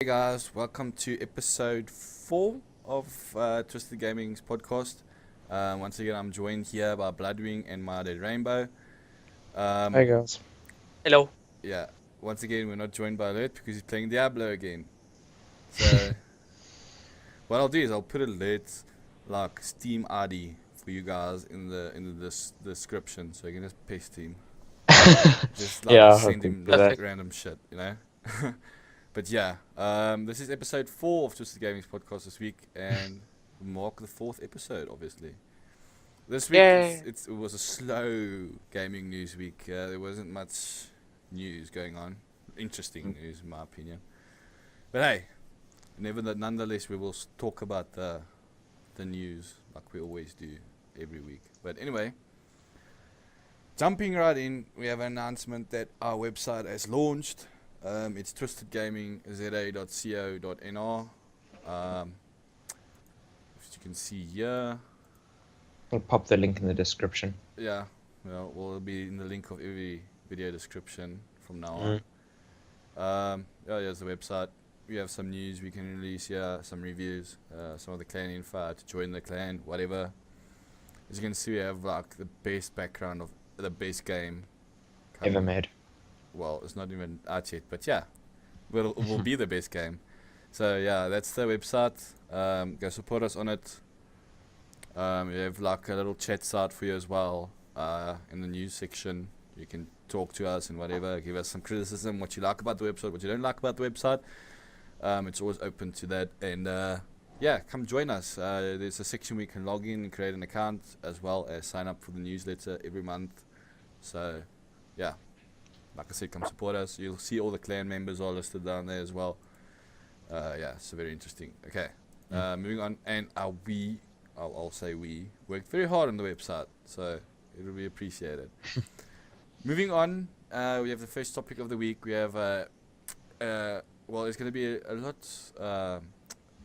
Hey guys, welcome to episode 4 of Twisted Gaming's podcast. Once again, I'm joined here by Bloodwing and my Dead Rainbow. Hi guys. Hello. Yeah, once again, we're not joined by Alert because he's playing Diablo again. So, what I'll do is I'll put Alert's like Steam ID for you guys in the description, so you can just paste him. Just like Yeah, I send can him do like that. random shit, you know. But yeah, this is episode 4 of Twisted Gaming's podcast this week, and we mark the 4th episode, obviously. This week Yay. it was a slow gaming news week. There wasn't much news going on, interesting news in my opinion. But hey, nonetheless, we will talk about the news like we always do every week. But anyway, jumping right in, we have an announcement that our website has launched. It's twistedgamingza.co.nr. As you can see here, I'll pop the link in the description. yeah, well, will be in the link of every video description from now on. Here's the website. We have some news we can release here, some reviews, some of the clan info to join the clan, whatever. As you can see, we have like the best background of the best game Ever made. Well, it's not even out yet, but yeah, it will be the best game. So yeah, that's the website. Go support us on it. We have like a little chat site for you as well. In the news section, you can talk to us and whatever. Give us some criticism, what you like about the website, what you don't like about the website. It's always open to that, and yeah, come join us. There's a section where you can log in and create an account, as well as sign up for the newsletter every month. So yeah. Like I said, come support us. You'll see all the clan members are listed down there as well. Yeah, so very interesting. Okay, moving on. And I'll say we worked very hard on the website, so it will be appreciated. Moving on, we have the first topic of the week. We have, well, it's going to be a lot,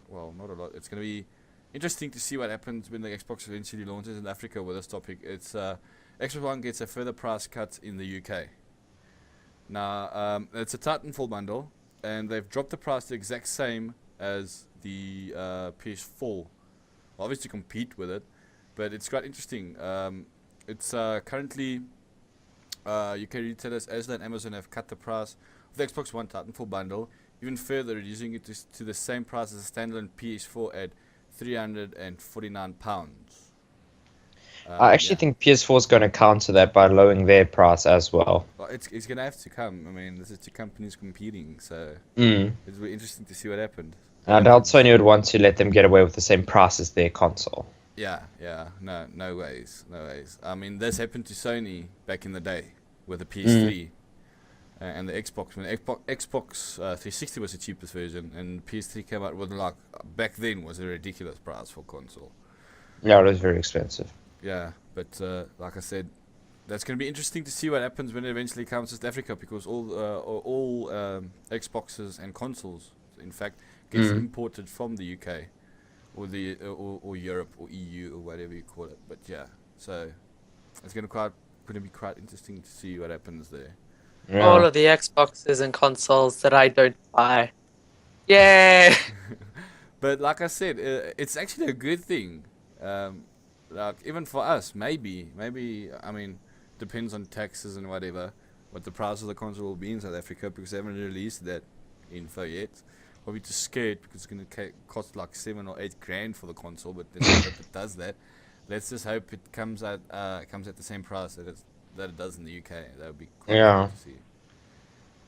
well, not a lot. It's going to be interesting to see what happens when the Xbox eventually launches in Africa with this topic. It's Xbox One gets a further price cut in the UK. Now, it's a Titanfall bundle, and they've dropped the price the exact same as the PS4. Obviously, compete with it, but it's quite interesting. It's currently UK retailers Asda and Amazon have cut the price of the Xbox One Titanfall bundle even further, reducing it to the same price as a standalone PS4 at £349. I actually think PS4 is going to counter that by lowering their price as well. Well, it's going to have to come. I mean, this is two companies competing, so Mm. it's really interesting to see what happened. I doubt Sony would want to let them get away with the same price as their console. Yeah, no ways. I mean, this happened to Sony back in the day with the PS3 and the Xbox. When Xbox 360 was the cheapest version, and PS3 came out with like back then was a ridiculous price for console. Yeah, it was very expensive. Yeah, but like I said, that's going to be interesting to see what happens when it eventually comes to South Africa, because all Xboxes and consoles, in fact, gets imported from the UK or the or Europe or EU or whatever you call it. But yeah, so it's going to be quite interesting to see what happens there. Yeah. All of the Xboxes and consoles that I don't buy. Yay! But like I said, it's actually a good thing. Like even for us, maybe I mean, depends on taxes and whatever, what the price of the console will be in South Africa, because they haven't released that info yet. Probably too scared because it's going to cost like 7 or 8 grand for the console. But let's hope it does that. Let's just hope it comes at the same price that it does in the UK. That would be quite cool to see.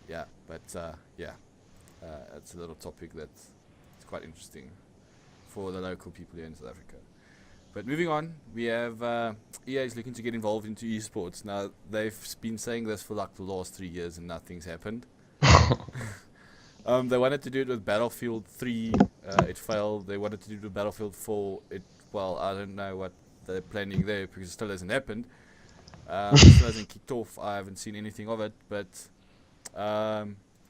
Yeah, but yeah, it's a little topic that's quite interesting for the local people here in South Africa. But moving on, we have EA is looking to get involved into esports. Now, they've been saying this for like the last 3 years and nothing's happened. They wanted to do it with Battlefield 3. It failed. They wanted to do it with Battlefield 4. Well, I don't know what they're planning there because it still hasn't happened. It still hasn't kicked off. I haven't seen anything of it. But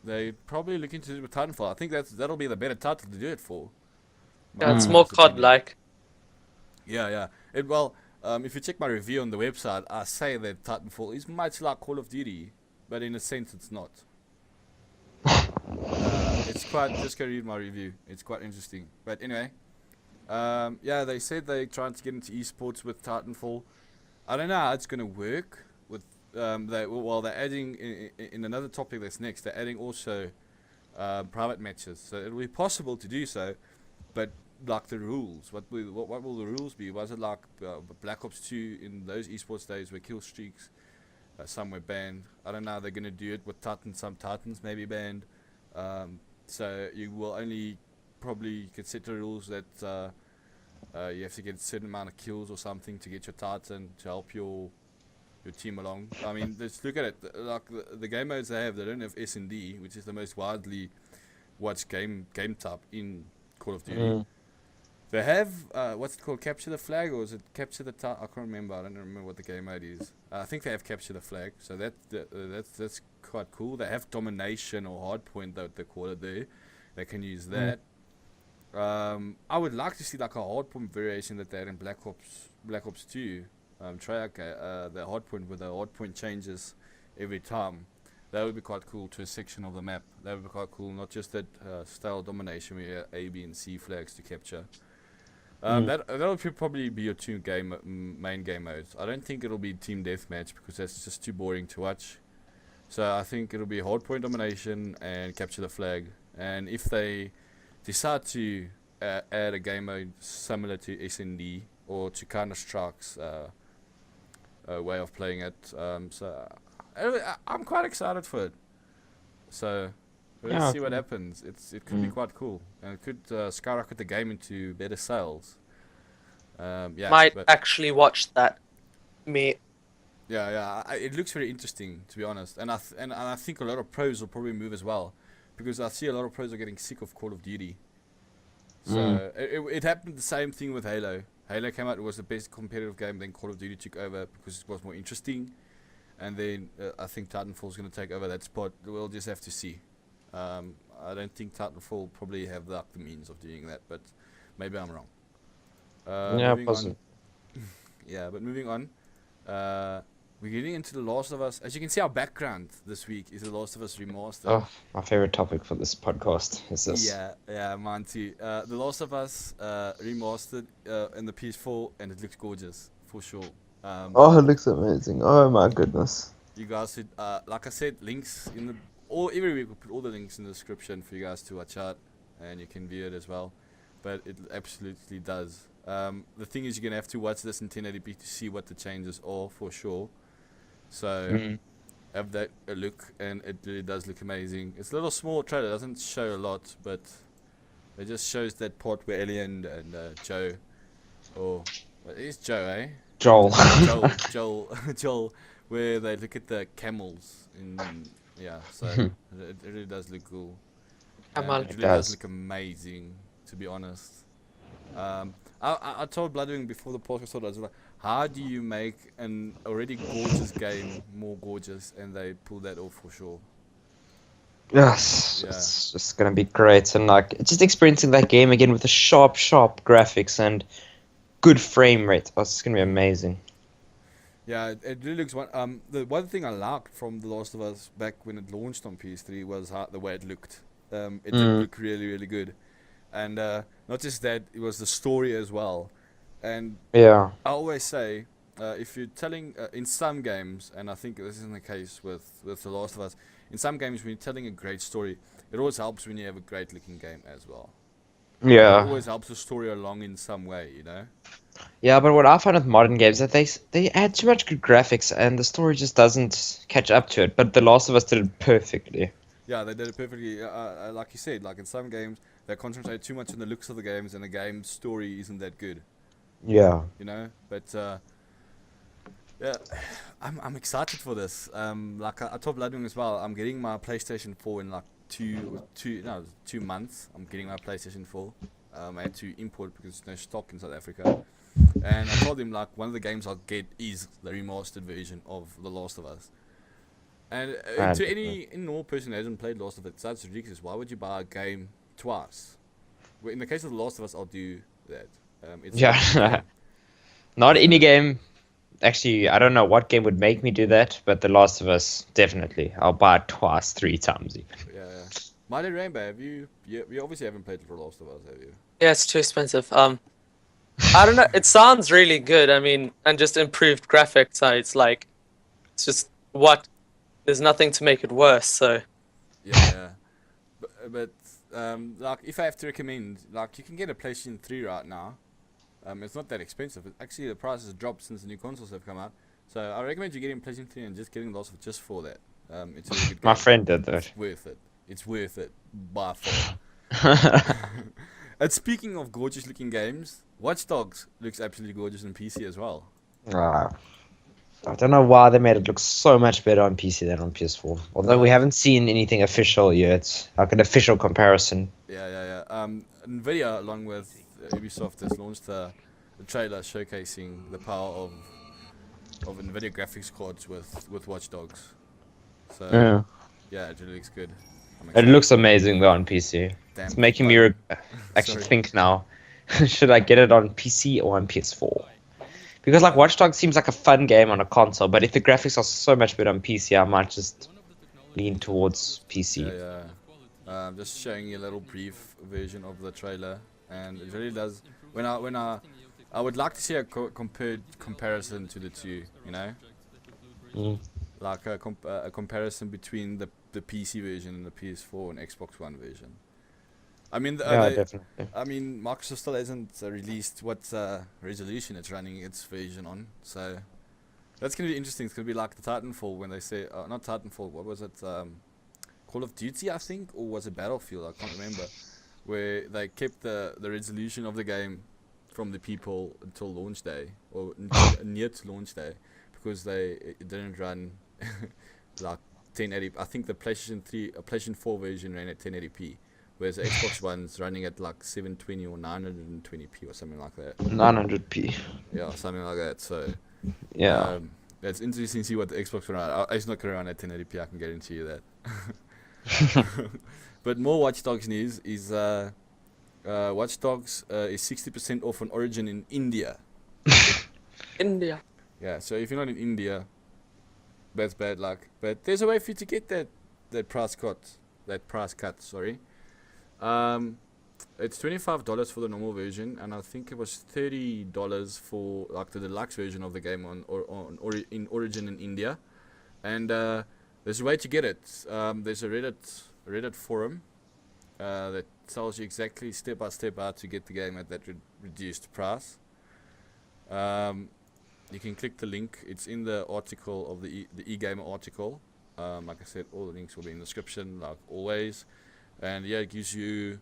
they're probably looking to do it with Titanfall. I think that'll be the better title to do it for. Yeah, it's more COD-like. Yeah. If you check my review on the website, I say that Titanfall is much like Call of Duty, but in a sense it's not. it's quite. Just go read my review. It's quite interesting. But anyway, yeah, they said they're trying to get into esports with Titanfall. I don't know how it's gonna work with they're adding in another topic that's next. They're adding also private matches, so it'll be possible to do so, but like the rules, what will the rules be? Was it like Black Ops 2 in those esports days where kill streaks some were banned? I don't know how they're gonna do it with Titans. Some Titans may be banned, so you will only probably could set the rules that you have to get a certain amount of kills or something to get your Titan to help your team along. I mean, let's look at it. Like the game modes they don't have S&D, which is the most widely watched game type in Call of Duty. They have what's it called? Capture the flag, or is it capture the? I can't remember. I don't remember what the game mode is. I think they have capture the flag, so that's quite cool. They have domination or hardpoint, that they call it there. They can use that. I would like to see like a hardpoint variation that they had in Black Ops 2. Try the hardpoint where the hardpoint changes every time. That would be quite cool to a section of the map. That would be quite cool. Not just that style domination where you have A, B, and C flags to capture. That would probably be your two main game modes. I don't think it'll be team deathmatch because that's just too boring to watch. So I think it'll be hardpoint domination and capture the flag. And if they decide to add a game mode similar to S&D or to Counter-Strike's way of playing it, so I'm quite excited for it. So let's see what happens. It could be quite cool, and it could skyrocket the game into better sales. Might actually watch that. Me. Yeah. It looks very interesting, to be honest, and I think a lot of pros will probably move as well, because I see a lot of pros are getting sick of Call of Duty. So it happened the same thing with Halo. Halo came out; it was the best competitive game. Then Call of Duty took over because it was more interesting, and then I think Titanfall is going to take over that spot. We'll just have to see. I don't think Titanfall probably have the means of doing that, but maybe I'm wrong. Possible. Yeah, but moving on. We're getting into The Last of Us. As you can see, our background this week is The Last of Us Remastered. Oh, my favorite topic for this podcast is this. Yeah, mine too. The Last of Us Remastered in the PS4, and it looks gorgeous, for sure. Oh, it looks amazing. Oh my goodness. You guys should, like I said, links in every week we'll put all the links in the description for you guys to watch out, and you can view it as well. But it absolutely does. The thing is, you're going to have to watch this in 1080p to see what the changes are, for sure. So have that a look, and it really does look amazing. It's a little small trailer, it doesn't show a lot, but it just shows that part where Ellie and Joe, or what is Joe, eh? Joel. Joel, where they look at the camels, so it really does look cool. It really does look amazing, to be honest. I told Bloodwing before the podcast, I was like, how do you make an already gorgeous game more gorgeous? And they pulled that off for sure. Yes, it's just gonna be great, and like just experiencing that game again with the sharp graphics and good frame rate. Oh, it's gonna be amazing. Yeah, it really looks the one thing I liked from The Last of Us back when it launched on PS3 was the way it looked. It did look really, really good. And not just that, it was the story as well. And I always say, if you're telling, in some games, and I think this isn't the case with The Last of Us, in some games when you're telling a great story, it always helps when you have a great looking game as well. Yeah. It always helps the story along in some way, you know? Yeah, but what I find with modern games is that they add too much good graphics and the story just doesn't catch up to it. But The Last of Us did it perfectly. Yeah, they did it perfectly. Like you said, like in some games, they concentrate too much on the looks of the games, and the game's story isn't that good. Yeah. You know, but yeah, I'm excited for this. Like I told Bloodwing as well, I'm getting my PlayStation 4 in like 2 months. I'm getting my PlayStation 4. I had to import because there's no stock in South Africa. And I told him like one of the games I'll get is the remastered version of The Last of Us. And to any normal person who hasn't played Last of Us, that's ridiculous. Why would you buy a game twice? Well, in the case of The Last of Us, I'll do that. Not any game. Actually, I don't know what game would make me do that, but The Last of Us, definitely. I'll buy it twice, 3 times even. Yeah. Mighty Rainbow, have you obviously haven't played The Last of Us, have you? Yeah, it's too expensive. I don't know. It sounds really good. I mean, and just improved graphics. So it's like, it's just what. There's nothing to make it worse. So Yeah. But like if I have to recommend, like you can get a PlayStation 3 right now. It's not that expensive. Actually, the price has dropped since the new consoles have come out. So I recommend you getting PlayStation 3 and just getting Lost of just for that. It's a really good game. My friend did that. It's worth it. It's worth it by far. And speaking of gorgeous looking games, Watch Dogs looks absolutely gorgeous on PC as well. Ah, I don't know why they made it look so much better on PC than on PS4. Although we haven't seen anything official yet, like an official comparison. Yeah. Nvidia, along with Ubisoft, has launched a trailer showcasing the power of Nvidia graphics cards with Watch Dogs. So yeah, it really looks good. It looks amazing though on PC. Damn, It's making me actually think now. Should I get it on PC or on PS4? Because like Watch Dogs seems like a fun game on a console, but if the graphics are so much better on PC, I might just lean towards PC. Yeah. Just showing you a little brief version of the trailer, and it really does. I would like to see a comparison to the two, you know, like a comparison between the PC version and the PS4 and Xbox One version. I mean, Definitely. I mean, Microsoft still hasn't released what resolution it's running its version on, so that's gonna be interesting. It's gonna be like the Titanfall when they say, not Titanfall. What was it? Call of Duty, I think, or was it Battlefield? I can't remember. Where they kept the resolution of the game from the people until launch day or near to launch day, because it didn't run like 1080. I think the PlayStation 4 version ran at 1080p. Whereas the Xbox One's running at like 720 or 920p or something like that. 900p. Yeah, something like that. So yeah, it's interesting to see what the Xbox will run. It's not going to run at 1080p. I can guarantee you that. But more Watch Dogs news is Watch Dogs is 60% off on Origin in India. India. Yeah, so if you're not in India, that's bad luck. But there's a way for you to get that price cut. Sorry. It's $25 for the normal version, and I think it was $30 for like the deluxe version of the game in Origin in India. And there's a way to get it. There's a Reddit forum that tells you exactly step by step how to get the game at that reduced price. You can click the link. It's in the article of the eGamer article. Like I said, all the links will be in the description, like always. And yeah, it gives you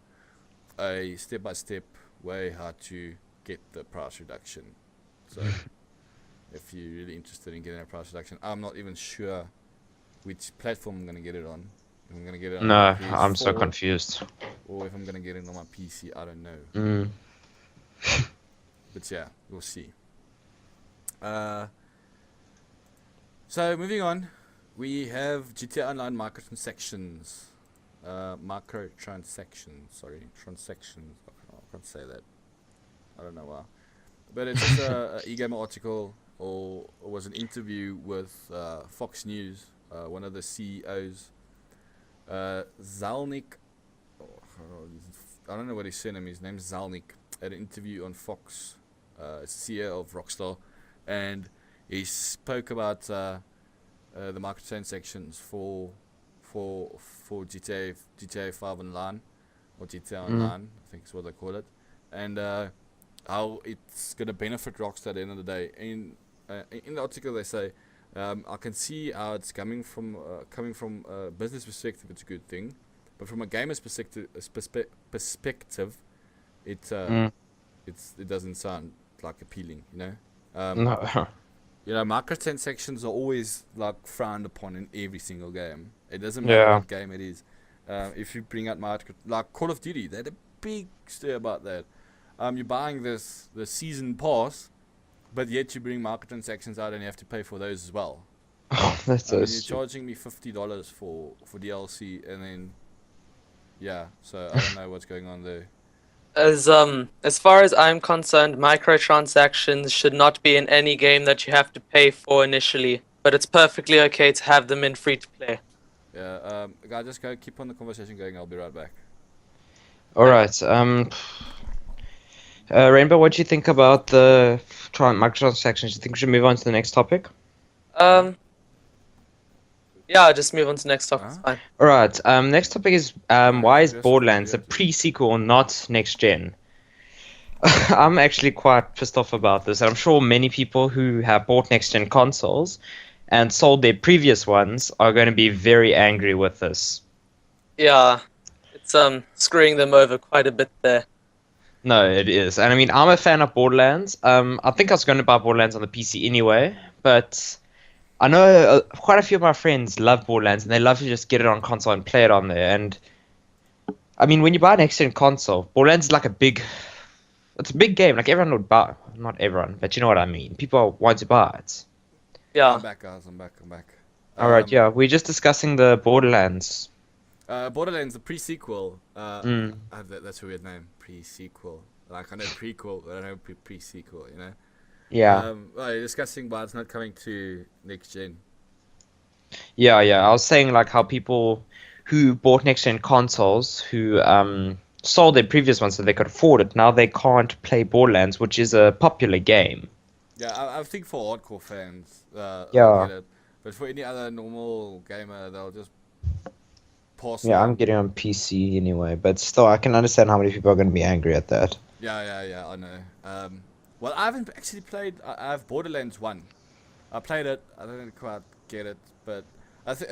a step-by-step way how to get the price reduction. So if you're really interested in getting a price reduction, I'm not even sure which platform I'm going to get it on. If I'm going to get it on no, PS4, I'm so confused. or if I'm going to get it on my PC, I don't know. But yeah, we'll see. So moving on, we have GTA Online microtransactions. Transactions. I can't say that. I don't know why. But it's just a eGamer article, or was an interview with Fox News, one of the CEOs, Zalnik. I don't know what his surname is. His name's Zalnik. Had an interview on Fox, CEO of Rockstar, and he spoke about the microtransactions for GTA 5 Online, or GTA Online, I think is what they call it, and how it's gonna benefit Rockstar at the end of the day. In the article they say, I can see how it's coming from a business perspective, it's a good thing, but from a gamer's perspective, it doesn't sound like appealing, you know. No. You know, microtransactions are always like frowned upon in every single game. It doesn't matter what game it is. If you bring out like Call of Duty, they had a big stir about that. You're buying the season pass, but yet you bring microtransactions out and you have to pay for those as well. Oh, that's so You're stupid. charging me $50 for DLC, and then so I don't know what's going on there. As far as I'm concerned, microtransactions should not be in any game that you have to pay for initially, but it's perfectly okay to have them in free to play. Yeah. Guys, just go keep on the conversation going. I'll be right back. All right. Rainbow, what do you think about the microtransactions? Do you think we should move on to the next topic? Yeah, just move on to next topic. Huh? It's fine. All right. Next topic is Alright, why is just Borderlands a forget to- pre-sequel, not next gen? I'm actually quite pissed off about this, and I'm sure many people who have bought next gen consoles and sold their previous ones are going to be very angry with this. Yeah, it's screwing them over quite a bit there. No, it is. And I mean, I'm a fan of Borderlands. I think I was going to buy Borderlands on the PC anyway, but I know quite a few of my friends love Borderlands and they love to just get it on console and play it on there. And I mean, when you buy an next-gen console, Borderlands is like it's a big game. Like everyone would buy, not everyone, but you know what I mean. People want to buy it. Yeah. I'm back, guys. I'm back. All right, yeah, we're just discussing the Borderlands. Borderlands, the pre-sequel. Mm. That's a weird name. Pre-sequel. Like I know prequel, but I know pre-sequel. You know. Yeah, Well, you're discussing why it's not coming to next gen. yeah. I was saying like how people who bought next-gen consoles who sold their previous ones so they could afford it, now they can't play Borderlands, which is a popular game. Yeah, I think for hardcore fans, Yeah. they'll get it. But for any other normal gamer, they'll just pass. Yeah, I'm on. getting on PC anyway, but still, I can understand how many people are going to be angry at that. Yeah, I know. Well, I haven't actually played. I have Borderlands 1. I played it. I didn't quite get it, but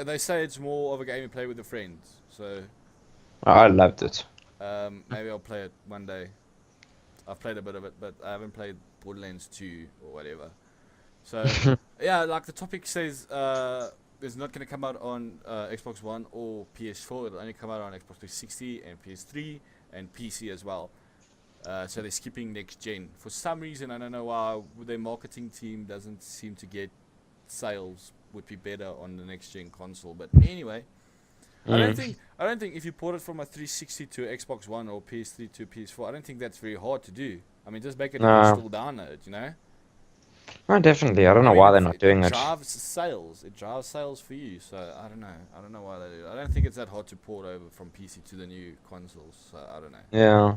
they say it's more of a game you play with your friends. So I loved it. maybe I'll play it one day. I've played a bit of it, but I haven't played Borderlands 2 or whatever. So yeah, like the topic says, it's not going to come out on Xbox One or PS4. It'll only come out on Xbox 360 and PS3 and PC as well. So they're skipping next gen. For some reason, I don't know why, their marketing team doesn't seem to get sales would be better on the next gen console. But anyway, I don't think if you port it from a 360 to Xbox One or PS3 to PS4, I don't think that's very hard to do. I mean, just make it No. install download, you know? Oh, definitely. I don't know why they're not doing it it. drives sales. It drives sales for you. So I don't know. I don't know why they do it. I don't think it's that hard to port over from PC to the new consoles. So I don't know. Yeah.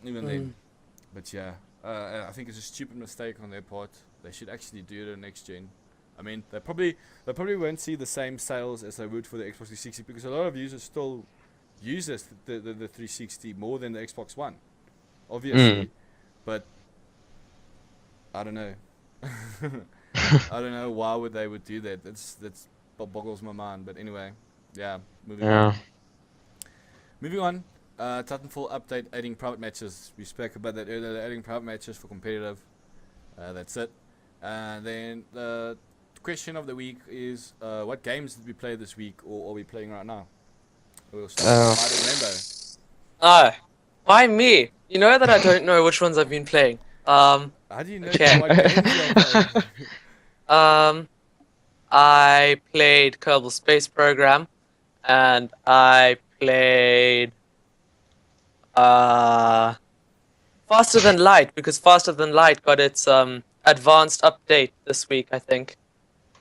Even then. But yeah, I think it's a stupid mistake on their part. They should actually do it on next gen. I mean, they probably won't see the same sales as they would for the Xbox 360 because a lot of users still use the 360 more than the Xbox One, obviously. But I don't know. I don't know why they would do that. That's boggles my mind. But anyway, yeah. Moving on. Titanfall update adding private matches. We spoke about that earlier. They're adding private matches for competitive. That's it. And then the question of the week is, what games did we play this week, or are we playing right now? We'll start with Ah, why me? You know that I don't know which ones I've been playing. How do you know Okay. what games you're playing? I played Kerbal Space Program, and I played Faster Than Light, because Faster Than Light got its advanced update this week, I think,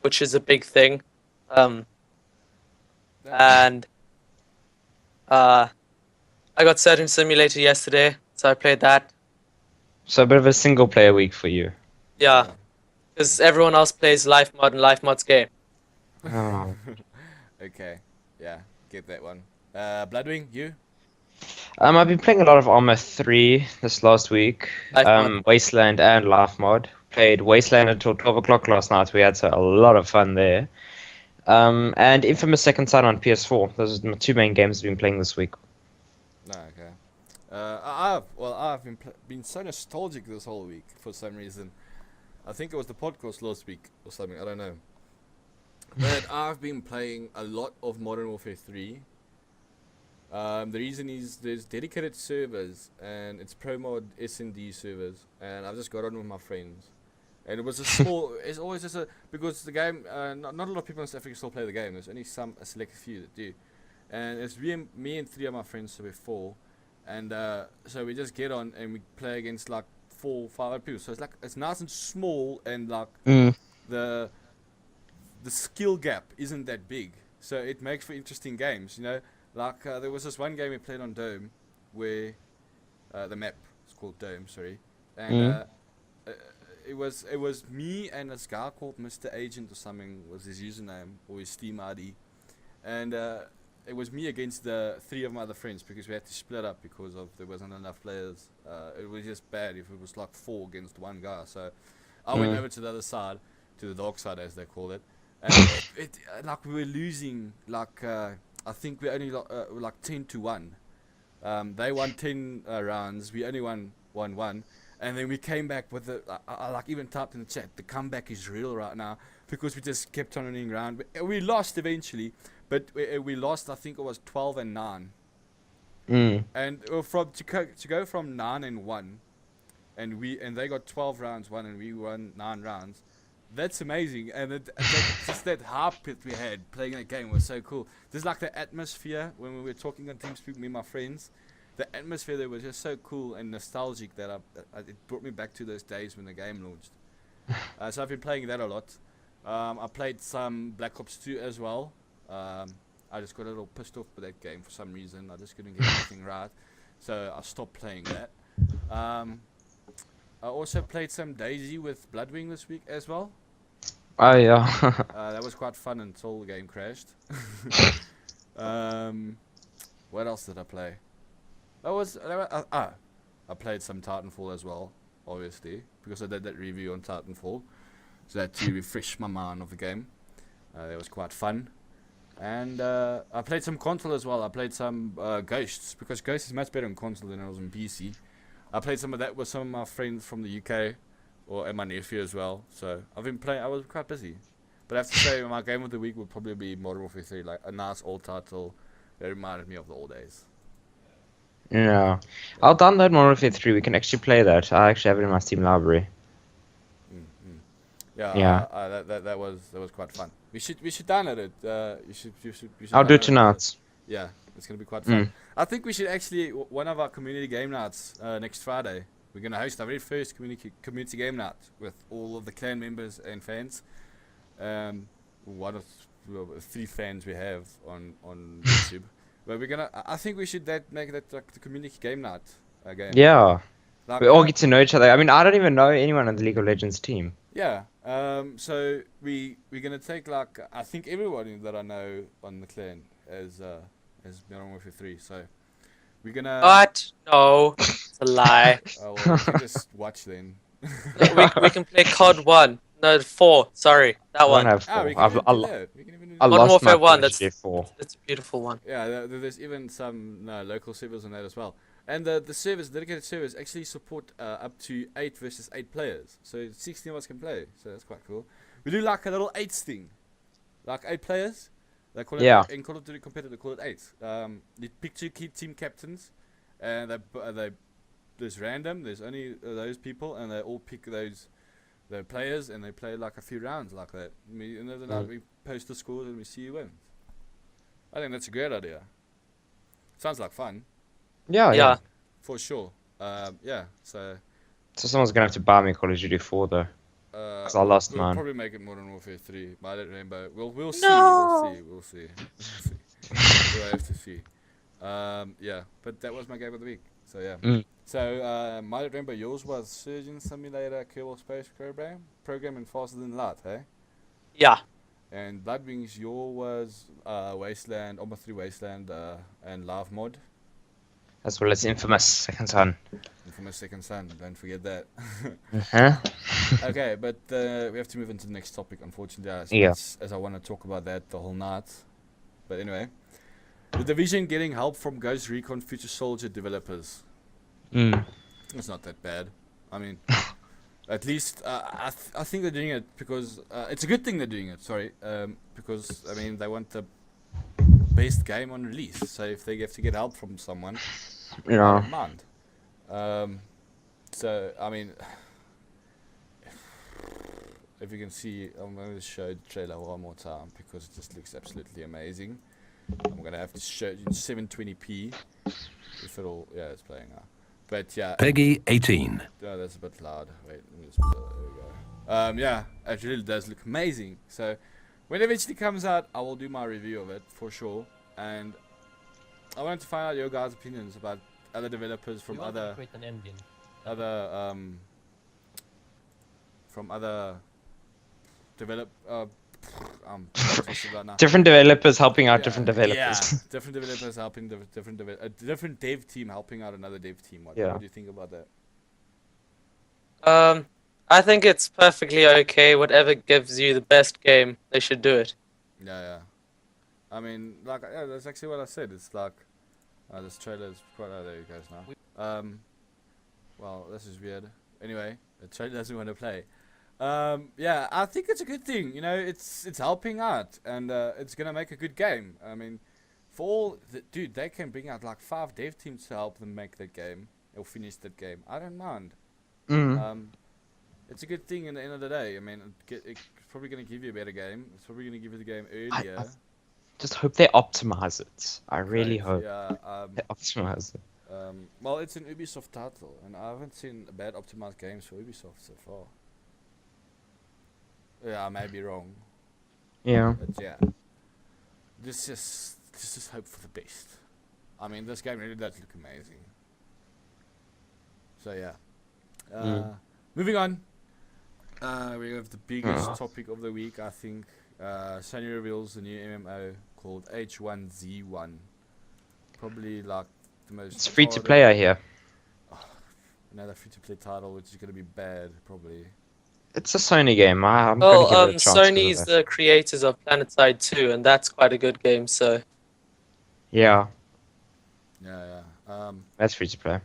which is a big thing. And I got Surgeon Simulator yesterday, so I played that. So a bit of a single player week for you. Yeah, because everyone else plays Life Mod and Life Mod's game. Oh. Okay, yeah, get that one. Bloodwing, you? I've been playing a lot of Arma 3 this last week. Life Mod. Wasteland and Life Mod. Played Wasteland until 12 o'clock last night. We had a lot of fun there. And Infamous Second Son on PS4. Those are my two main games I've been playing this week. No, okay. I've been so nostalgic this whole week for some reason. I think it was the podcast last week or something. I don't know. But I've been playing a lot of Modern Warfare 3. The reason is there's dedicated servers and it's pro mod S&D servers, and I've just got on with my friends. And it was a small. It's always just because the game. Not a lot of people in South Africa still play the game. There's only a select few that do. And it's me and three of my friends, so we're four. And so we just get on and we play against like 4 or 5 other people. So it's nice and small, and like the skill gap isn't that big. so it makes for interesting games. You know, like there was this one game we played on Dome, where the map is called Dome, sorry, and it was me and this guy called Mr. Agent or something was his username or his Steam ID, and it was me against the 3 of my other friends because we had to split up because of there wasn't enough players. It was just bad if it was like 4 against 1 guy. So I went over to the other side, to the dark side as they call it, and it like we were losing like I think we only like 10-1. They won 10 rounds. We only won 1-1. And then we came back with the, I like even typed in the chat, the comeback is real right now because we just kept on running around. We lost eventually, but we lost, I think it was 12-9. And to go from 9-1, and they got 12 rounds won and we won 9 rounds. That's amazing, and just that hype that we had playing that game was so cool. There's like the atmosphere when we were talking on Teamspeak, me and my friends. The atmosphere there was just so cool and nostalgic that it brought me back to those days when the game launched. So I've been playing that a lot. I played some Black Ops 2 as well. I just got a little pissed off with that game for some reason. I just couldn't get anything right, so I stopped playing that. I also played some Daisy with Bloodwing this week as well. Oh yeah. That was quite fun until the game crashed. What else did I play? I played some Titanfall as well, obviously, because I did that review on Titanfall. So that to refresh my mind of the game. That was quite fun. And I played some console as well. I played some Ghosts, because Ghosts is much better on console than it was on PC. I played some of that with some of my friends from the UK, and my nephew as well. So I've been playing. I was quite busy. But I have to say, my game of the week would probably be Modern Warfare 3, like a nice old title that reminded me of the old days. Yeah. I'll download Modern Warfare 3. We can actually play that. I actually have it in my Steam library. Yeah. That was quite fun. We should download it. You should I'll do it download tonight. Yeah, it's gonna be quite fun. I think we should actually one of our community game nights next Friday. We're gonna host our very first community game night with all of the clan members and fans. One of 3 fans we have on YouTube. But I think we should make that like the community game night again. Yeah. Like, We all get to know each other. I mean, I don't even know anyone on the League of Legends team. Yeah. So we're gonna take like I think everybody that I know on the clan as Modern Warfare 3. So we're gonna. What? No, it's a lie. Well, we can just watch then. we can play COD 1. No, 4. Sorry, that I one. don't have 4. We can even do that. We can even do I that. Modern lost my Warfare 1, PlayStation 4. It's a beautiful one. Yeah, there's even some local servers on that as well. And the servers, dedicated servers, actually support up to 8 versus 8 players. So 16 of us can play. So that's quite cool. We do like a little 8s thing. Like 8 players. They call it in Call of Duty competitive. They call it 8. You pick 2 key team captains, and there's random. There's only those people, and they all pick the players, and they play like a few rounds like that. And then we post the scores, and we see who wins. I think that's a great idea. Sounds like fun. Yeah. For sure. Yeah. So someone's gonna have to buy me Call of Duty 4 though. Because I lost we'll mine. probably make it Modern Warfare 3. Violet Rainbow. We'll see. No! We'll see. We'll have to see. Yeah. But that was my game of the week. So yeah. So Violet Rainbow, yours was Surgeon Simulator, Kerbal Space Program, and Faster Than Light, hey? Yeah. And Bloodwings, yours was Wasteland, almost 3 Wasteland, and Live Mod. As well as Infamous Second Son. Infamous Second Son, don't forget that. Okay, but we have to move into the next topic, unfortunately, as I want to talk about that the whole night. But anyway, the Division getting help from Ghost Recon Future Soldier developers. It's not that bad. I mean, at least I think they're doing it because it's a good thing they're doing it. Sorry, because I mean they want the best game on release. So if they have to get help from someone, I don't mind. So I mean, if you can see, I'm going to show the trailer one more time because it just looks absolutely amazing. I'm going to have to show it in 720p. If it'll, yeah, it's playing now. But yeah. Peggy 18. Oh, that's a bit loud. Wait, let me just put it, there we go. Yeah, it really does look amazing. So When it eventually comes out, I will do my review of it for sure. And I wanted to find out your guys' opinions about other developers from other develop twisted right now. Different developers helping out different Yeah, developers. different developers helping different dev team helping out another dev team. What Yeah. do you think about that? I think it's perfectly okay. Whatever gives you the best game, they should do it. Yeah. I mean, like, yeah, that's actually what I said. It's like, this trailer's quite. Oh, there it goes now. Well, this is weird. Anyway, the trailer doesn't want to play. Yeah, I think it's a good thing. You know, it's helping out, and it's gonna make a good game. I mean, for all dude, they can bring out like 5 dev teams to help them make that game or finish that game. I don't mind. It's a good thing in the end of the day. I mean, it's probably going to give you a better game. It's probably going to give you the game earlier. I just hope they optimize it. I really hope Yeah. they optimize it. Well, it's an Ubisoft title, and I haven't seen bad optimized games for Ubisoft so far. Yeah, I may be wrong, Yeah. but yeah. Just hope for the best. I mean, this game really does look amazing. So yeah. Moving on. We have the biggest topic of the week, I think. Sony reveals the new MMO called H1Z1. Probably like the most. It's free to play, I hear. Another free to play title, which is gonna be bad, probably. It's a Sony game. I'm Well, gonna give it a chance. Sony's the creators of PlanetSide 2, and that's quite a good game. So Yeah, Yeah. that's free to play.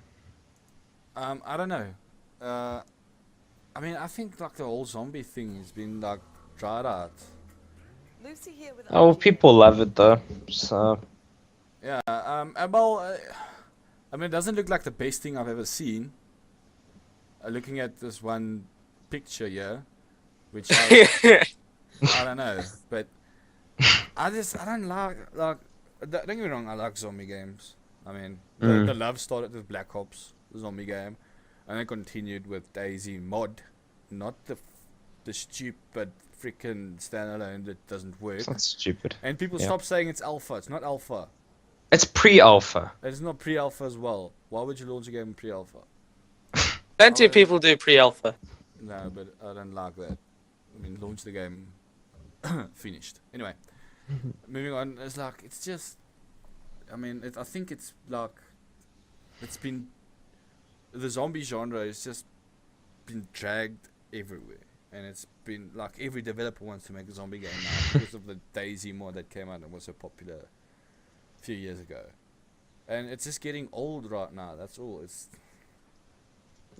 I don't know. I mean, I think like the whole zombie thing has been like dried out. Lucy here with Oh, people love it though. So Yeah. I mean, it doesn't look like the best thing I've ever seen. Looking at this one picture here, which I don't know, but I don't like don't get me wrong, I like zombie games. I mean, the love started with Black Ops, the zombie game, and then continued with Daisy mod, not the stupid freaking standalone that doesn't work. it's not stupid. And people Yeah. stop saying it's alpha. It's not alpha. It's pre-alpha. It's not pre-alpha as well. Why would you launch a game in pre-alpha? plenty of people do pre-alpha. No, but I don't like that. I mean, launch the game, finished. Anyway, moving on. It's like, it's just, I mean, I think it's like, it's been, the zombie genre has just been dragged everywhere. And it's been like every developer wants to make a zombie game now because of the Daisy mod that came out and was so popular a few years ago. And it's just getting old right now, that's all.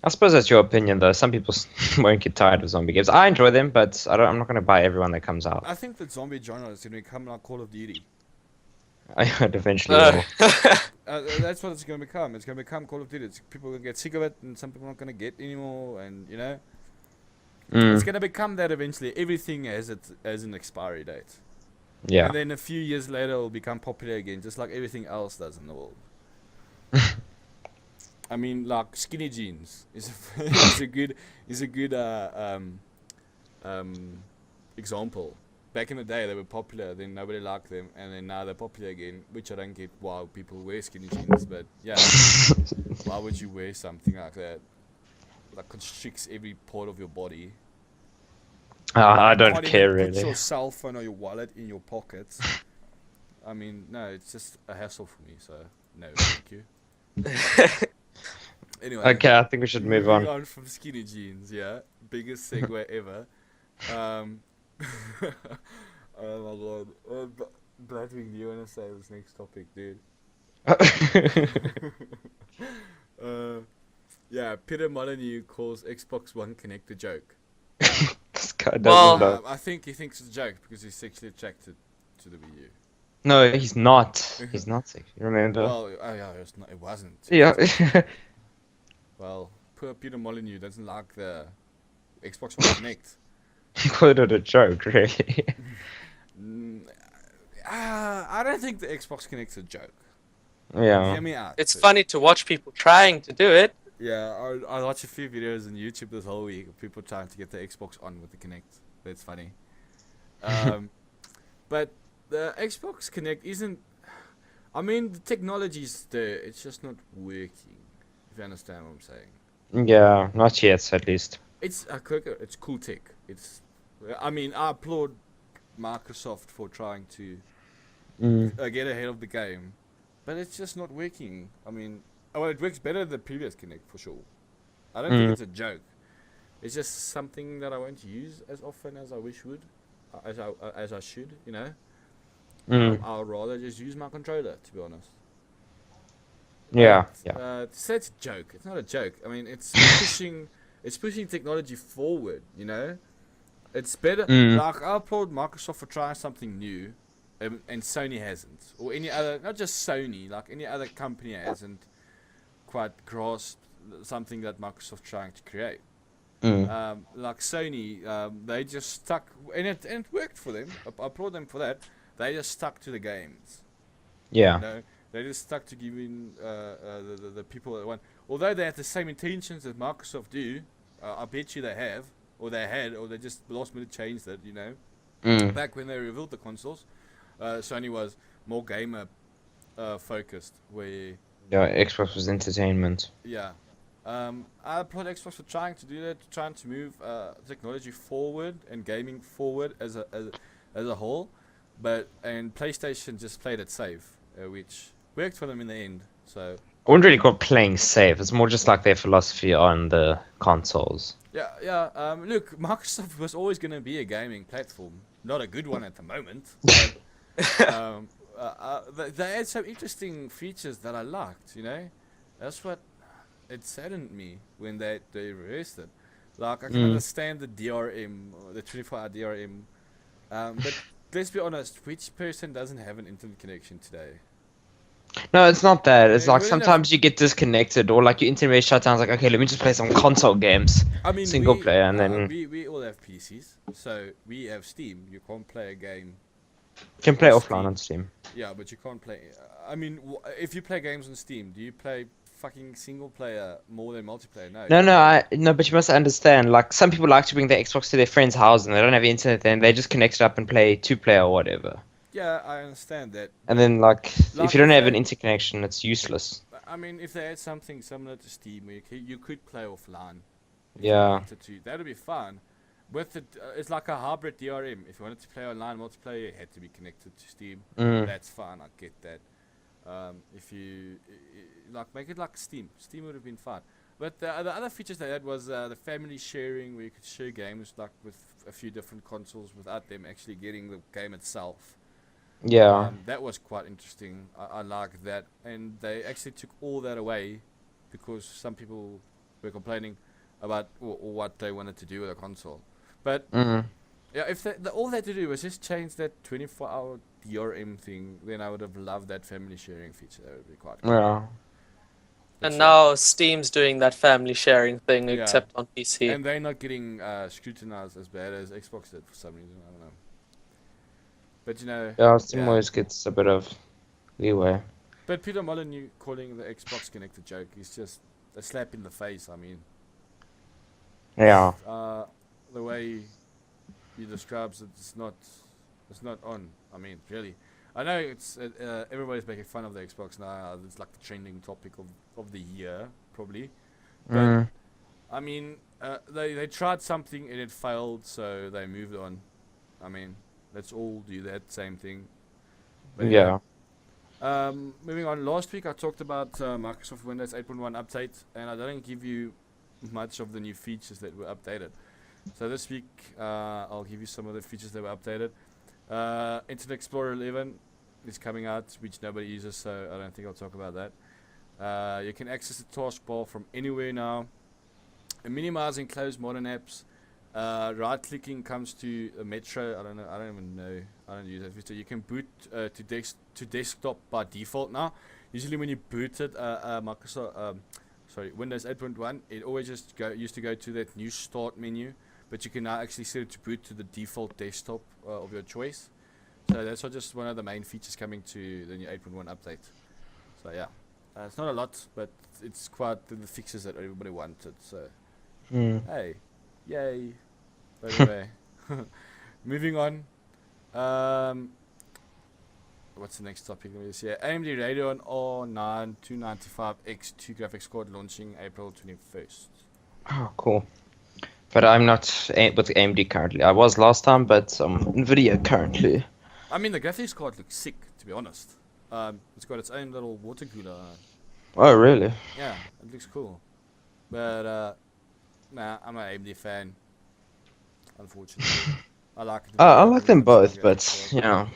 I suppose that's your opinion though. Some people won't get tired of zombie games. I enjoy them, but I'm not gonna buy everyone that comes out. I think the zombie genre is going to become like Call of Duty. I heard eventually will. That's what it's going to become. It's going to become Call of Duty. People are going to get sick of it, and some people aren't going to get anymore. And you know, it's going to become that eventually. Everything has an expiry date. Yeah. And then a few years later, it will become popular again, just like everything else does in the world. I mean, like skinny jeans is a good example. Back in the day, they were popular. Then nobody liked them, and then now they're popular again. Which I don't get why people wear skinny jeans, but yeah, why would you wear something like that? That constricts every part of your body. I You don't can't care even put really. your cell phone or your wallet in your pockets. I mean, no, it's just a hassle for me. So no, thank you. Anyway. Okay, I think we should move Moving on. from skinny jeans, yeah. Biggest segue ever. Oh my god. Bladwing, do you want to say this next topic, dude? Yeah, Peter Molyneux calls Xbox One Connect a joke. This guy doesn't Well, know. I think he thinks it's a joke because he's sexually attracted to the Wii U. No, he's not. He's not sick. You remember? Well, yeah, it wasn't. Yeah. Well, poor Peter Molyneux doesn't like the Xbox One Connect. He called it a joke, really. I don't think the Xbox Connect's a joke. Yeah. Hear me out. it's funny to watch people trying to do it. Yeah, I watched a few videos on YouTube this whole week of people trying to get the Xbox on with the Connect. That's funny. But the Xbox Connect isn't. I mean, the technology's there. It's just not working. If you understand what I'm saying. Yeah, not yet, at least. It's it's cool tech. It's. I mean, I applaud Microsoft for trying to get ahead of the game, but it's just not working. I mean, well, it works better than the previous Connect for sure. I don't think it's a joke. It's just something that I won't use as often as I wish would, as I should. You know. I'll rather just use my controller, to be honest. Yeah, But, yeah. to say it's a joke, it's not a joke. I mean, it's pushing technology forward. You know, it's better. Like I applaud Microsoft for trying something new, and Sony hasn't, or any other, not just Sony, like any other company hasn't quite grasped something that Microsoft trying to create. Like Sony, they just stuck, and it worked for them. I applaud them for that. They just stuck to the games. Yeah. You know, they just stuck to giving the people that want. Although they have the same intentions that Microsoft do, I bet you they have, or they had, or they just last minute changed it. You know, back when they revealed the consoles, Sony was more gamer focused. Where Xbox was entertainment. yeah, I applaud Xbox for trying to do that, trying to move technology forward and gaming forward as a whole. And PlayStation just played it safe, which worked for them in the end. So I wouldn't really call it playing safe. It's more just like their philosophy on the consoles. yeah. Look, Microsoft was always going to be a gaming platform, not a good one at the moment. But, they had some interesting features that I liked. You know, that's what it saddened me when they reversed it. Like I can understand the DRM, the 24-hour DRM, but let's be honest, which person doesn't have an internet connection today? No, it's not that. It's Yeah, like good enough. sometimes you get disconnected, or like your internet shutdown's like, okay, let me just play some console games, I mean, single player, and then we all have PCs, so we have Steam. You can't play a game. you can play on offline on Steam. Yeah, but you can't play. I mean, if you play games on Steam, do you play fucking single player more than multiplayer? No, but you must understand. Like some people like to bring their Xbox to their friend's house, and they don't have internet, then they just connect it up and play 2-player or whatever. Yeah, I understand that. And then like Like if you don't if have they- an interconnection, it's useless. I mean, if they had something similar to Steam, where you could play offline. If Yeah. You wanted to, that would be fun. With it, it's like a hybrid DRM. If you wanted to play online multiplayer, it had to be connected to Steam. That's fine. I get that. If you like make it like Steam would have been fun. But the other features they had was the family sharing, where you could share games like with a few different consoles without them actually getting the game itself. Yeah. That was quite interesting. I like that, and they actually took all that away because some people were complaining about what they wanted to do with a console. But yeah, if all they had to do was just change that 24-hour DRM thing, then I would have loved that family sharing feature. That would be quite cool. Yeah. But And yeah. now Steam's doing that family sharing thing, Yeah. except on PC. And they're not getting scrutinized as bad as Xbox did for some reason. I don't know. But you know. Yeah, Steam yeah. always gets a bit of leeway. But Peter Molyneux calling the Xbox Connect a joke is just a slap in the face. I mean. Yeah. The way he describes it, it's not on. I mean, really. I know it's everybody's making fun of the Xbox now. It's like the trending topic of the year, probably. But I mean, they tried something and it failed, so they moved on. I mean, let's all do that same thing. But Yeah. moving on. Last week I talked about Microsoft Windows 8.1 update, and I didn't give you much of the new features that were updated. So this week I'll give you some of the features that were updated. Internet Explorer 11 is coming out, which nobody uses, so I don't think I'll talk about that. You can access the taskbar from anywhere now. Minimize and close modern apps. Right-clicking comes to a Metro. I don't know. I don't even know. I don't use that feature. You can boot to desktop by default now. Usually when you boot it, Windows 8.1, it always just used to go to that new start menu, but you can now actually set it to boot to the default desktop of your choice. So that's just one of the main features coming to the new 8.1 update. So yeah, it's not a lot, but it's quite the fixes that everybody wanted. So hey, yay! But anyway, moving on. what's the next topic? Yeah, AMD Radeon R9 295X2 graphics card launching April 21st. Oh, cool. But I'm not with AMD currently. I was last time, but Nvidia currently. I mean, the graphics card looks sick, to be honest. It's got its own little water cooler. Oh, really? Yeah, it looks cool. But nah, I'm an AMD fan. Unfortunately, I like it. I like them both, but you know,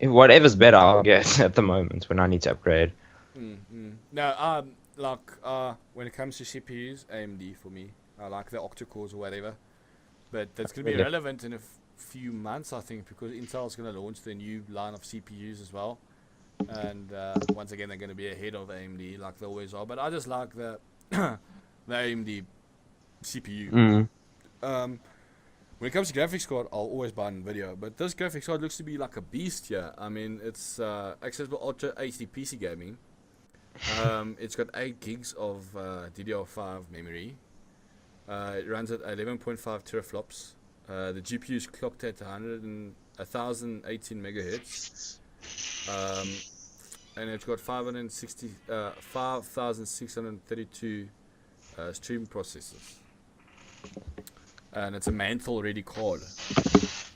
whatever's better, I'll get at the moment when I need to upgrade. No, when it comes to CPUs, AMD for me. I like the octa-cores or whatever. But that's going to be Really? relevant in a few months, I think, because Intel's going to launch their new line of CPUs as well. And once again, they're going to be ahead of AMD, like they always are. But I just like the the AMD CPU. When it comes to graphics card, I'll always buy NVIDIA. But this graphics card looks to be like a beast here. I mean, it's accessible Ultra HD PC gaming. It's got 8 gigs of DDR5 memory. It runs at 11.5 teraflops. The GPU is clocked at 1018 megahertz. And it's got 5,632 stream processors. And it's a Mantle ready card.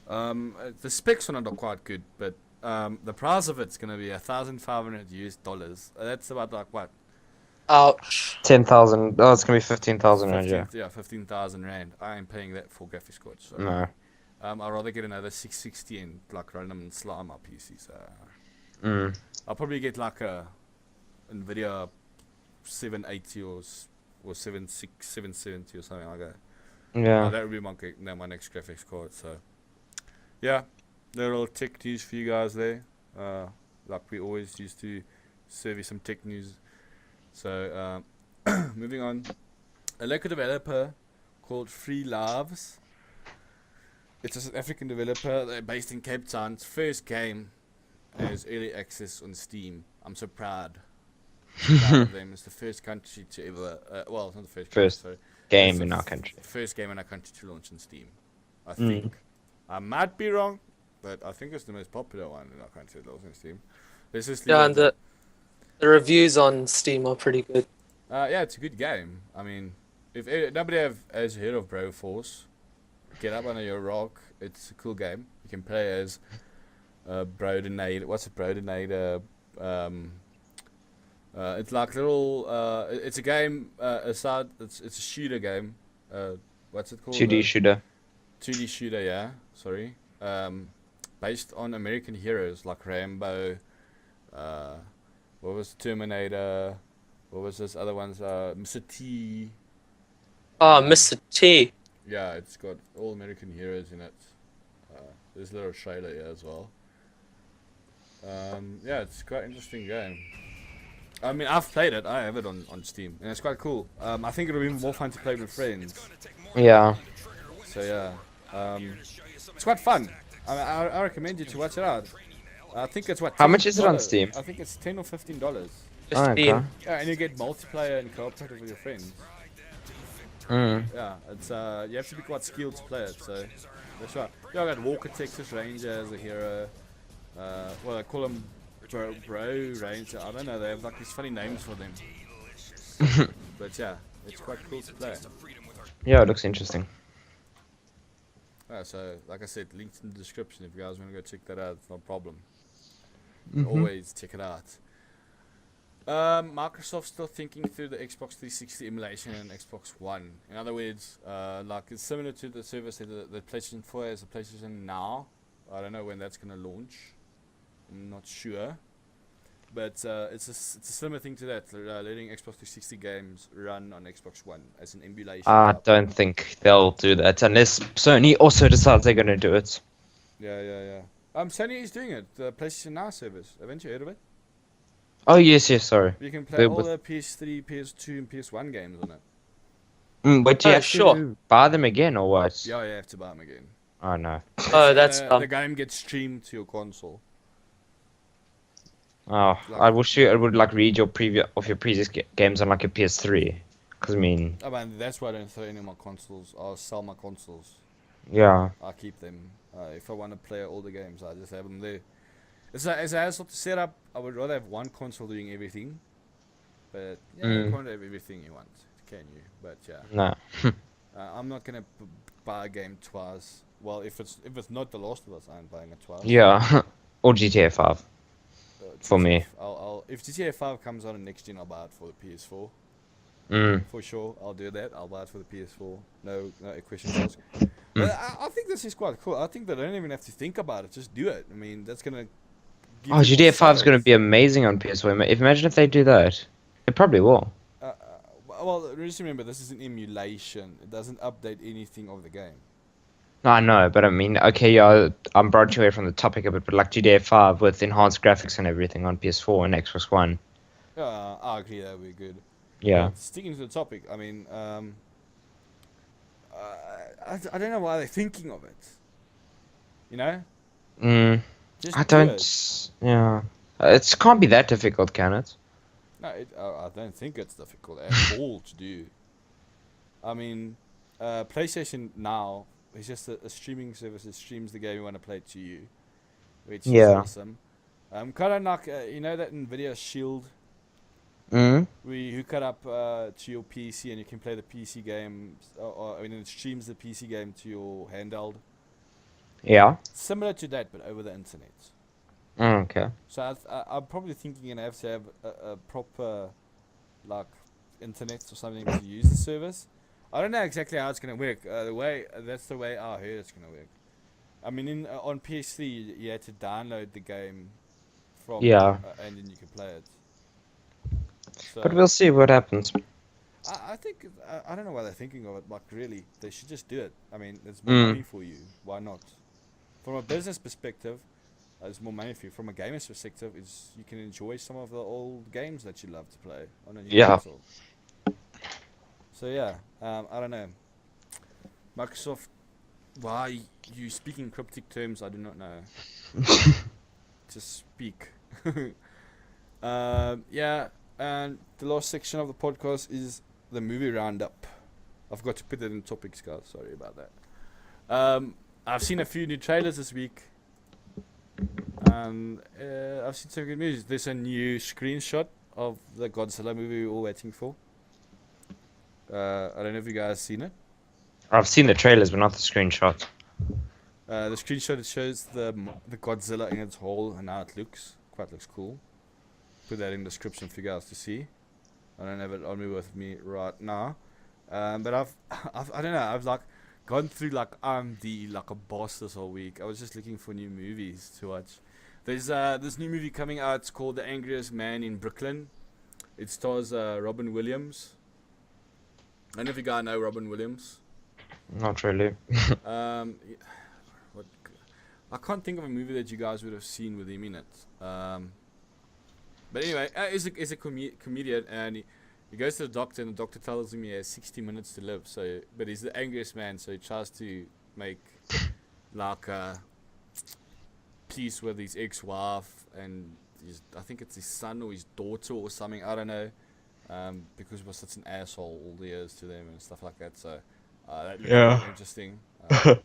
The specs on it are quite good, but the price of it's gonna be $1,500 US. That's about like what? Ouch. 10,000. Oh, it's gonna be 15,000 rand. Yeah. Yeah, 15,000 rand. I ain't paying that for graphics cards. So. No. I'd rather get another 660 and like run them and slime my PC. So I'll probably get like a NVIDIA 780 or 770 or something like that. Yeah. That would be my next graphics card. So yeah, little tech news for you guys there. Like we always used to serve you some tech news. So moving on, a local developer called Free Lives. It's a South African developer. They're based in Cape Town. Its first game has early access on Steam. I'm so proud. Proud of them. It's the first country to ever. Well, it's not the first. First country, game in our country. First game in our country to launch on Steam. I think. I might be wrong, but I think it's the most popular one in our country that launches on Steam. Let's just leave Yeah, it and the reviews on Steam are pretty good. yeah, it's a good game. I mean, if nobody has heard of Broforce, get up under your rock. It's a cool game. You can play as Brodenator. What's a Brodenator? It's like little. It's a game. It's a shooter game. What's it called? 2D shooter. 2D shooter. Yeah. Sorry. Based on American heroes like Rambo. What was Terminator? What was this other ones? Mr. T. Oh, Mr. T. Yeah, it's got all American heroes in it. There's a little trailer here as well. Yeah, it's quite an interesting game. I mean, I've played it. I have it on Steam, and it's quite cool. I think it'll be more fun to play with friends. Yeah. So yeah, it's quite fun. I recommend you to watch it out. I think it's what. How much is it on $10? Steam? I think it's $10 or $15. Oh, okay. Steam. Yeah, and you get multiplayer and cooperative with your friends. Yeah, it's you have to be quite skilled to play it. So that's right. Yeah, I got Walker Texas Ranger as a hero. Well, I call them bro Ranger. I don't know. They have like these funny names for them. But yeah, it's quite cool to play. Yeah, it looks interesting. So like I said, links in the description if you guys want to go check that out. It's no problem. Always check it out. Microsoft's still thinking through the Xbox 360 emulation and Xbox One. In other words, like it's similar to the service that the PlayStation 4 has, the PlayStation Now. I don't know when that's gonna launch. I'm not sure, but it's a similar thing to that. Letting Xbox 360 games run on Xbox One as an emulation. I type. don't think they'll do that unless Sony also decides they're gonna do it. Yeah. Sony is doing it. The PlayStation Now service. Haven't you heard of it? Oh yes, sorry. You can play all with- the PS3, PS2, and PS1 games on it. But do you Oh, have sure. to buy them again or what? Yeah, you have to buy them again. Oh no. Oh, that's the game gets streamed to your console. Oh, I wish it would like read your previous games on like a PS3. Cause I mean, That's why I don't throw any of my consoles. I'll sell my consoles. yeah. I keep them. If I want to play all the games, I just have them there. As a hassle to set up, I would rather have one console doing everything. But yeah, you can't have everything you want, can you? But yeah, No. I'm not gonna buy a game twice. Well, if it's not The Last of Us, I'm buying it twice. Yeah. Or GTA 5. For me. I'll if GTA 5 comes out next gen, I'll buy it for the PS4. For sure, I'll do that. I'll buy it for the PS4. No questions asked. But I think this is quite cool. I think they don't even have to think about it. Just do it. I mean, that's gonna. Give Oh, you more GTA 5 is going to sales. be amazing on PS4. Imagine if they do that. It probably will. Well, just remember, this is an emulation. It doesn't update anything of the game. No, I know, but I mean, okay, yeah, I'm branching away from the topic a bit, but like GTA 5 with enhanced graphics and everything on PS4 and Xbox One. I agree that would be good. Yeah. But sticking to the topic, I mean, I don't know why they're thinking of it. You know? Just I do don't. it. Yeah. It can't be that difficult, can it? No, I don't think it's difficult at all to do. I mean, PlayStation Now is just a streaming service that streams the game you want to play to you, which is awesome. Kind of like, you know that NVIDIA Shield, where you hook it up to your PC and you can play the PC games, or I mean, it streams the PC game to your handheld. Yeah. Similar to that, but over the internet. Okay. So I'm probably thinking you're gonna have to have a proper, like, internet or something to use the service. I don't know exactly how it's gonna work. That's the way I heard it's gonna work. I mean, on PS3 you had to download the game from, Yeah. and then you can play it. So But we'll see what happens. I think I don't know why they're thinking of it. Like, really, they should just do it. I mean, it's more money for you. Why not? From a business perspective, there's more money for you. From a gamer's perspective, is you can enjoy some of the old games that you love to play on a new console. So yeah, I don't know. Microsoft, why you speak in cryptic terms? I do not know. Just speak. Yeah, and the last section of the podcast is the movie roundup. I forgot to put that in topics, guys. Sorry about that. I've seen a few new trailers this week. I've seen some good movies. There's a new screenshot of the Godzilla movie we're all waiting for. I don't know if you guys seen it. I've seen the trailers, but not the screenshot. The screenshot, it shows the Godzilla in its hole and how it looks. Quite looks cool. Put that in the description for you guys to see. I don't have it on me with me right now. But I don't know. I've like gone through like like a boss this whole week. I was just looking for new movies to watch. There's this new movie coming out. It's called The Angriest Man in Brooklyn. It stars Robin Williams. I don't know if you guys know Robin Williams. Not really. What? I can't think of a movie that you guys would have seen with him in it. But anyway, he's a comedian, and he goes to the doctor, and the doctor tells him he has 60 minutes to live. So, but he's the angriest man, so he tries to make like peace with his ex-wife, and I think it's his son or his daughter or something. I don't know. Because he was such an asshole all the years to them and stuff like that. So that looked really interesting. The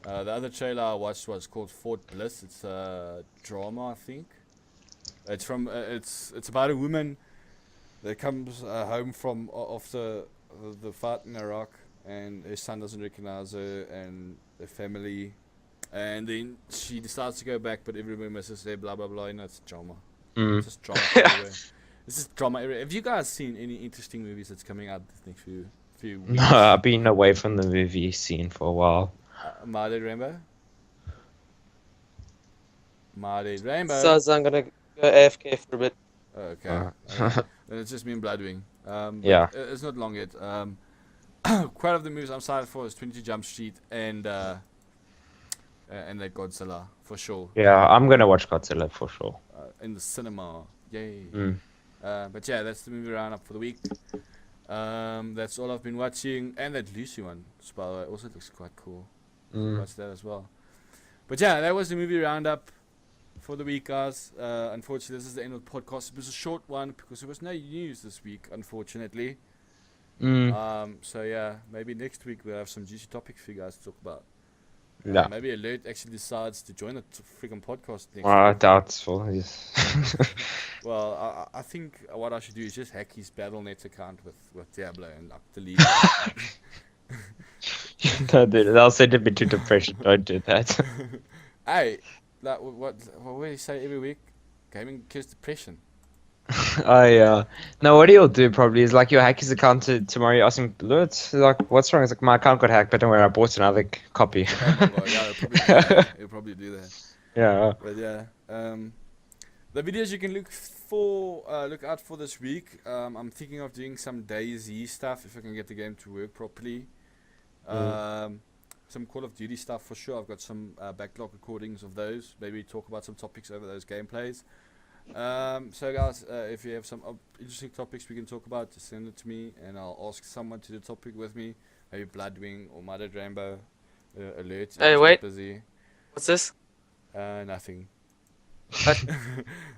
other trailer I watched was called Fort Bliss. It's a drama, I think. It's from it's about a woman that comes home from after the fight in Iraq, and her son doesn't recognize her and the family, and then she decides to go back, but everyone misses her. Blah blah blah. You know, it's drama. It's just drama everywhere. This is drama everywhere. Have you guys seen any interesting movies that's coming out this next few weeks? No, I've been away from the movie scene for a while. Marley Rainbow. Marley Rainbow. So I'm gonna go AFK for a bit. Okay. Then it's just me and Bloodwing. Yeah. It's not long yet. Quite of the movies I'm excited for is 22 Jump Street and that Godzilla for sure. Yeah, I'm gonna watch Godzilla for sure. In the cinema. Yay. But yeah, that's the movie roundup for the week. That's all I've been watching, and that Lucy one, by the way, also looks quite cool. Watch that as well. But yeah, that was the movie roundup for the week, guys. Unfortunately, this is the end of the podcast. It was a short one because there was no news this week, unfortunately. So yeah, maybe next week we'll have some juicy topics for you guys to talk about. Yeah. Maybe Alert actually decides to join the freaking podcast next Well, week. doubtful. Yes. Well, I think what I should do is just hack his Battle.net account with Diablo and like delete it. No, dude, that'll send him into depression. Don't do that. Hey, like what we say every week, gaming cures depression. No, what he'll do probably is like you'll hack his account tomorrow. You ask him, "Look, like, what's wrong?" He's like, "My account got hacked, but don't worry, I bought another copy." Oh my god, yeah, he'll probably do that. Yeah. But yeah, the videos you can look out for this week. I'm thinking of doing some DayZ stuff if I can get the game to work properly. Some Call of Duty stuff for sure. I've got some backlog recordings of those. Maybe talk about some topics over those gameplays. So guys, if you have some interesting topics we can talk about, just send it to me and I'll ask someone to do the topic with me. Maybe Bloodwing or Mother'd Rainbow. Alert. Hey, if wait. they're busy. What's this? Nothing.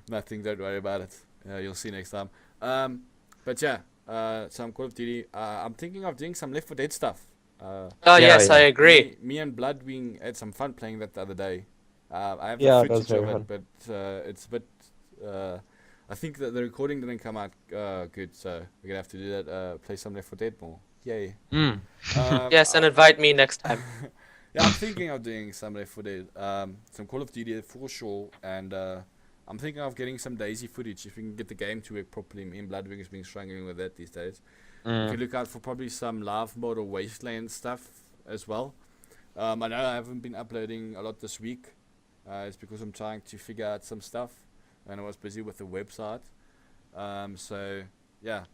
Nothing. Don't worry about it. You'll see next time. But yeah, some Call of Duty. I'm thinking of doing some Left 4 Dead stuff. Oh Yeah, yes, yeah. I agree. Me and Bloodwing had some fun playing that the other day. I have Yeah, the that was footage of very it, but it's a bit. I think that the recording didn't come out good, so we're gonna have to do that. Play some Left 4 Dead more. Yay! Mm. Yes, and invite me next time. Yeah, I'm thinking of doing some Left 4 Dead, some Call of Duty for sure, and I'm thinking of getting some DayZ footage if we can get the game to work properly. Me and Bloodwing has been struggling with that these days. You can look out for probably some live mode or wasteland stuff as well. I know I haven't been uploading a lot this week. It's because I'm trying to figure out some stuff, and I was busy with the website. So yeah,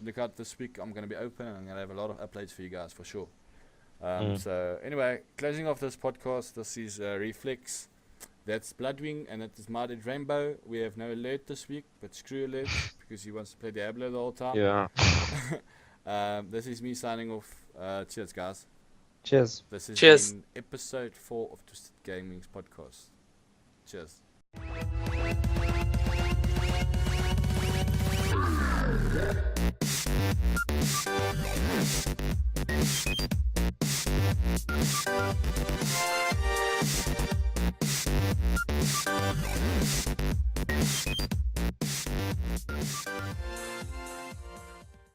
look out this week. I'm gonna be open, and I'm gonna have a lot of uploads for you guys for sure. So anyway, closing off this podcast, this is Reflex. That's Bloodwing, and that is Mother'd Rainbow. We have no Alert this week, but screw Alert, because he wants to play Diablo the whole time. Yeah. This is me signing off. Cheers, guys. Cheers. This has Cheers. been episode 4 of Twisted Gaming's podcast. Cheers.